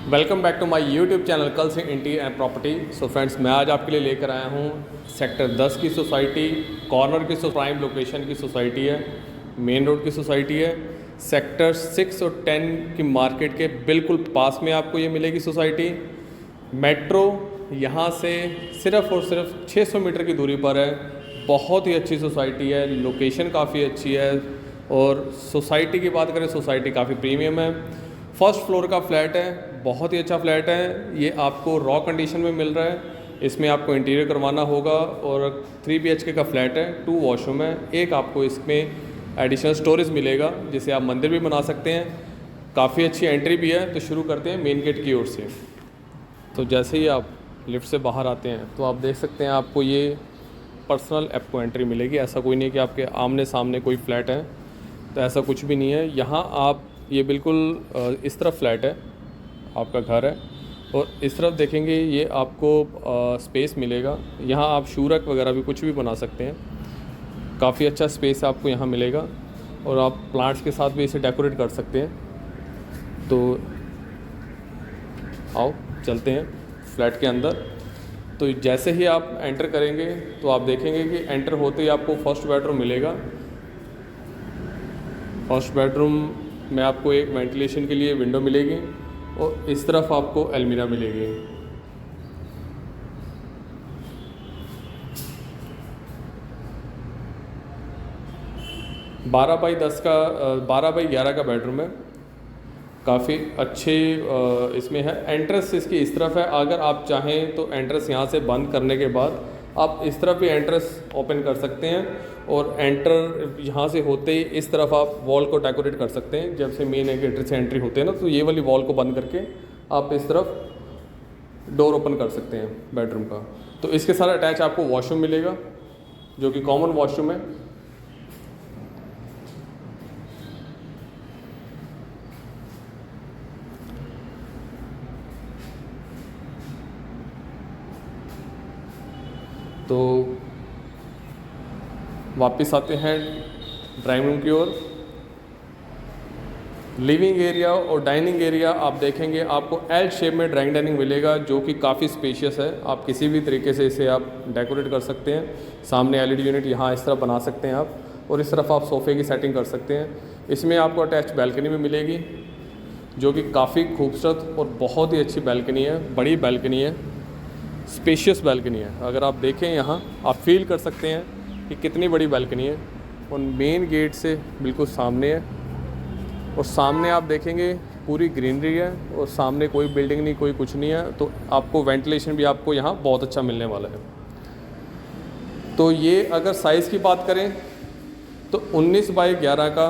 Welcome back to my YouTube channel Kal Singh interior and property. So friends, मैं आज आपके लिए लेकर आया हूँ सेक्टर 10 की सोसाइटी, कॉर्नर की प्राइम लोकेशन की सोसाइटी है, मेन रोड की सोसाइटी है। सेक्टर 6 और 10 की मार्केट के बिल्कुल पास में आपको ये मिलेगी सोसाइटी। मेट्रो यहाँ से सिर्फ़ और सिर्फ 600 मीटर की दूरी पर है। बहुत ही अच्छी सोसाइटी है, लोकेशन काफ़ी अच्छी है। और सोसाइटी की बात करें, सोसाइटी काफ़ी प्रीमियम है। फर्स्ट फ्लोर का फ्लैट है, बहुत ही अच्छा फ्लैट है। ये आपको रॉ कंडीशन में मिल रहा है। इसमें आपको इंटीरियर करवाना होगा और 3 BHK का फ्लैट है, 2 वॉशरूम है। एक आपको इसमें एडिशनल स्टोरेज मिलेगा जिसे आप मंदिर भी बना सकते हैं। काफ़ी अच्छी एंट्री भी है। तो शुरू करते हैं मेन गेट की ओर से। तो जैसे ही आप लिफ्ट से बाहर आते हैं तो आप देख सकते हैं आपको ये पर्सनल आपको एंट्री मिलेगी। ऐसा कोई नहीं कि आपके आमने सामने कोई फ्लैट है, तो ऐसा कुछ भी नहीं है। यहाँ आप ये बिल्कुल इस तरफ फ्लैट है, आपका घर है, और इस तरफ देखेंगे ये आपको स्पेस मिलेगा। यहाँ आप शूरक वगैरह भी कुछ भी बना सकते हैं। काफ़ी अच्छा स्पेस आपको यहाँ मिलेगा और आप प्लांट्स के साथ भी इसे डेकोरेट कर सकते हैं। तो आओ चलते हैं फ्लैट के अंदर। तो जैसे ही आप एंटर करेंगे तो आप देखेंगे कि एंटर होते ही आपको फर्स्ट बेडरूम मिलेगा। फर्स्ट बेडरूम में आपको एक वेंटिलेशन के लिए विंडो मिलेगी और इस तरफ आपको अलमीरा मिलेगी। बारह बाई 11 का बेडरूम है। काफ़ी अच्छे इसमें है। एंट्रेंस इसकी इस तरफ है। अगर आप चाहें तो एंट्रेंस यहाँ से बंद करने के बाद आप इस तरफ भी एंट्रेंस ओपन कर सकते हैं और एंटर यहाँ से होते ही इस तरफ आप वॉल को डेकोरेट कर सकते हैं। जब से मेन गेट से एंट्री होते हैं ना, तो ये वाली वॉल को बंद करके आप इस तरफ डोर ओपन कर सकते हैं बेडरूम का। तो इसके साथ अटैच आपको वॉशरूम मिलेगा जो कि कॉमन वॉशरूम है। तो वापस आते हैं ड्राइंग रूम की ओर। लिविंग एरिया और डाइनिंग एरिया आप देखेंगे आपको एल शेप में ड्राइंग डाइनिंग मिलेगा जो कि काफ़ी स्पेशियस है। आप किसी भी तरीके से इसे आप डेकोरेट कर सकते हैं। सामने LED यूनिट यहाँ इस तरफ बना सकते हैं आप, और इस तरफ आप सोफ़े की सेटिंग कर सकते हैं। इसमें आपको अटैच बैल्कनी भी मिलेगी जो कि काफ़ी खूबसूरत और बहुत ही अच्छी बैल्कनी है। बड़ी बैल्कनी है, स्पेशियस बैल्कनी है। अगर आप देखें यहाँ आप फील कर सकते हैं कि कितनी बड़ी बैल्कनी है। और मेन गेट से बिल्कुल सामने है, और सामने आप देखेंगे पूरी ग्रीनरी है और सामने कोई बिल्डिंग नहीं, कोई कुछ नहीं है। तो आपको वेंटिलेशन भी आपको यहाँ बहुत अच्छा मिलने वाला है। तो ये अगर साइज़ की बात करें तो 19 बाई 11 का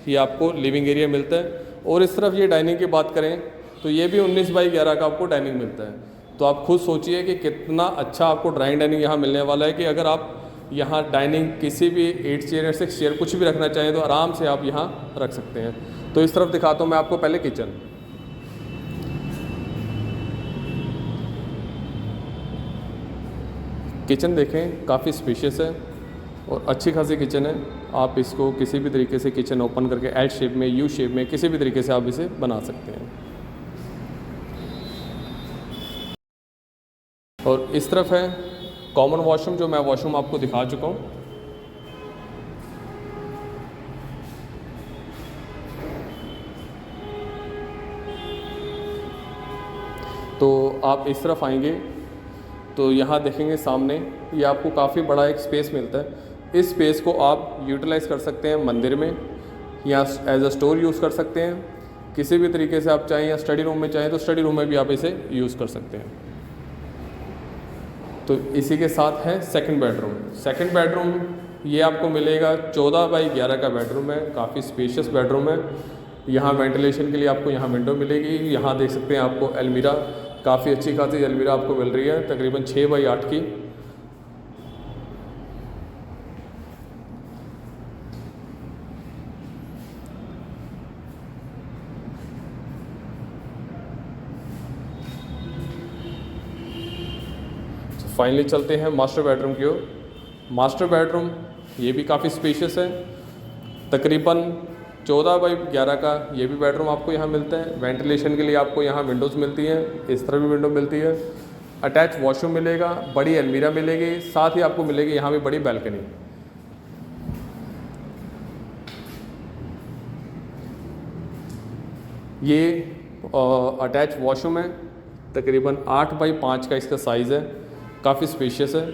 ये आपको लिविंग एरिया मिलता है। और इस तरफ ये डाइनिंग की बात करें तो ये भी 19 बाई 11 का आपको डाइनिंग मिलता है। तो आप खुद सोचिए कि कितना अच्छा आपको ड्राइंग डाइनिंग यहाँ मिलने वाला है कि अगर आप यहाँ डाइनिंग किसी भी 8 चेयर या 6 चेयर कुछ भी रखना चाहें तो आराम से आप यहाँ रख सकते हैं। तो इस तरफ दिखाता हूँ मैं आपको पहले किचन। किचन देखें, काफ़ी स्पेशियस है और अच्छी खासी किचन है। आप इसको किसी भी तरीके से किचन ओपन करके एल शेप में, यू शेप में, किसी भी तरीके से आप इसे बना सकते हैं। और इस तरफ है कॉमन वॉशरूम, जो मैं वॉशरूम आपको दिखा चुका हूँ। तो आप इस तरफ आएंगे तो यहाँ देखेंगे सामने ये आपको काफ़ी बड़ा एक स्पेस मिलता है। इस स्पेस को आप यूटिलाइज़ कर सकते हैं मंदिर में, या एज अ स्टोर यूज़ कर सकते हैं। किसी भी तरीके से आप चाहें, या स्टडी रूम में चाहें तो स्टडी रूम में भी आप इसे यूज़ कर सकते हैं। तो इसी के साथ है सेकंड बेडरूम। सेकंड बेडरूम ये आपको मिलेगा 14 बाई 11 का बेडरूम है। काफ़ी स्पेशियस बेडरूम है। यहाँ वेंटिलेशन के लिए आपको यहाँ विंडो मिलेगी। यहाँ देख सकते हैं आपको अलमीरा, काफ़ी अच्छी खासी अलमीरा आपको मिल रही है, तकरीबन 6 बाई 8 की। फाइनली चलते हैं मास्टर बेडरूम की ओर। मास्टर बेडरूम ये भी काफ़ी स्पेशियस है। तकरीबन 14x11 का ये भी बेडरूम आपको यहाँ मिलता है। वेंटिलेशन के लिए आपको यहाँ विंडोज़ मिलती हैं, इस तरह भी विंडो मिलती है। अटैच वॉशरूम मिलेगा, बड़ी अलमीरा मिलेगी, साथ ही आपको मिलेगी यहाँ भी बड़ी बैल्कनी। ये अटैच वॉशरूम है, तकरीबन 8x5 का इसका साइज़ है, काफ़ी स्पेशियस है।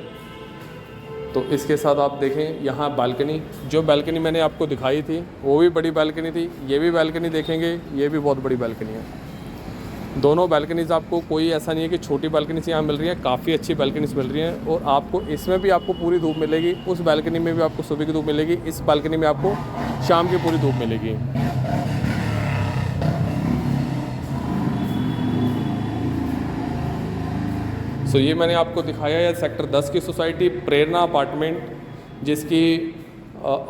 तो इसके साथ आप देखें यहाँ बालकनी, जो बालकनी मैंने आपको दिखाई थी वो भी बड़ी बालकनी थी, ये भी बालकनी देखेंगे, ये भी बहुत बड़ी बालकनी है। दोनों बालकनीज़ आपको कोई ऐसा नहीं है कि छोटी बालकनी से यहाँ मिल रही है, काफ़ी अच्छी बालकनीज मिल रही हैं। और आपको इसमें भी आपको पूरी धूप मिलेगी, उस बालकनी में भी आपको सुबह की धूप मिलेगी, इस बालकनी में आपको शाम की पूरी धूप मिलेगी। सो ये मैंने आपको दिखाया है सेक्टर 10 की सोसाइटी प्रेरणा अपार्टमेंट, जिसकी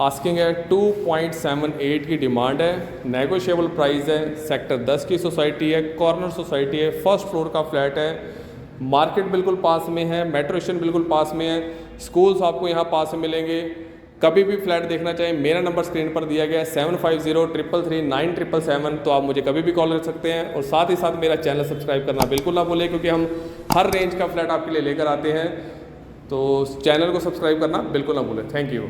आस्किंग है 2.78 की डिमांड है, नेगोशिएबल प्राइस है। सेक्टर 10 की सोसाइटी है, कॉर्नर सोसाइटी है, फर्स्ट फ्लोर का फ्लैट है, मार्केट बिल्कुल पास में है, मेट्रो स्टेशन बिल्कुल पास में है, स्कूल्स आपको यहाँ पास में मिलेंगे। कभी भी फ्लैट देखना चाहें, मेरा नंबर स्क्रीन पर दिया गया है 7503339777। तो आप मुझे कभी भी कॉल कर सकते हैं। और साथ ही साथ मेरा चैनल सब्सक्राइब करना बिल्कुल ना भूलें, क्योंकि हम हर रेंज का फ्लैट आपके लिए लेकर आते हैं। तो चैनल को सब्सक्राइब करना बिल्कुल ना भूलें। Thank you.